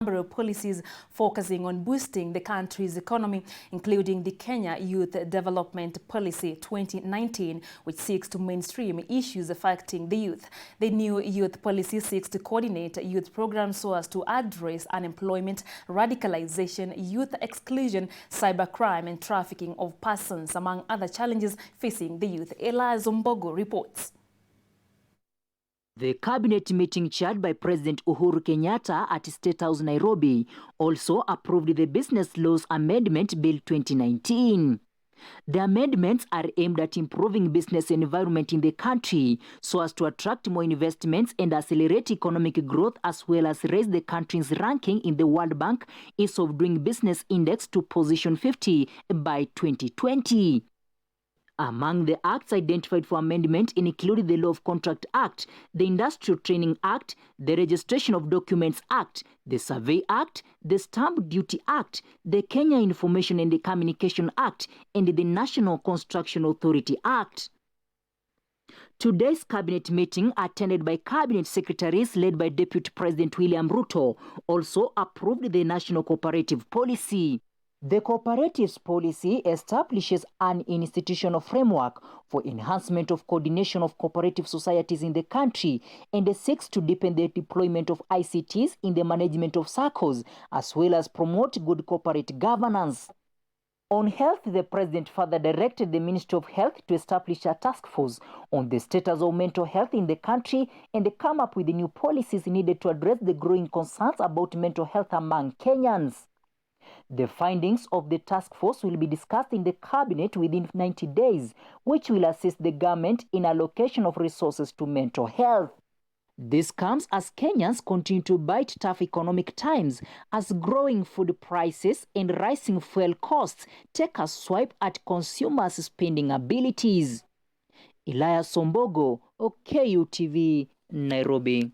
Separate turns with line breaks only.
Number of policies focusing on boosting the country's economy, including the Kenya Youth Development Policy 2019, which seeks to mainstream issues affecting the youth. The new youth policy seeks to coordinate youth programs so as to address unemployment, radicalization, youth exclusion, cybercrime, and trafficking of persons, among other challenges facing the youth. Elias Ombogo reports.
The cabinet meeting chaired by President Uhuru Kenyatta at State House, Nairobi, also approved the Business Laws Amendment Bill 2019. The amendments are aimed at improving business environment in the country so as to attract more investments and accelerate economic growth, as well as raise the country's ranking in the World Bank Ease of Doing Business Index to position 50 by 2020. Among the acts identified for amendment include the Law of Contract Act, the Industrial Training Act, the Registration of Documents Act, the Survey Act, the Stamp Duty Act, the Kenya Information and Communication Act, and the National Construction Authority Act. Today's cabinet meeting, attended by cabinet secretaries led by Deputy President William Ruto, also approved the National Cooperative Policy. The Cooperatives Policy establishes an institutional framework for enhancement of coordination of cooperative societies in the country and seeks to deepen the deployment of ICTs in the management of SACCOs, as well as promote good corporate governance. On health, the President further directed the Ministry of Health to establish a task force on the status of mental health in the country and come up with the new policies needed to address the growing concerns about mental health among Kenyans. The findings of the task force will be discussed in the cabinet within 90 days, which will assist the government in allocation of resources to mental health. This comes as Kenyans continue to bite tough economic times as growing food prices and rising fuel costs take a swipe at consumers' spending abilities. Elias Ombogo, KYDP, Nairobi.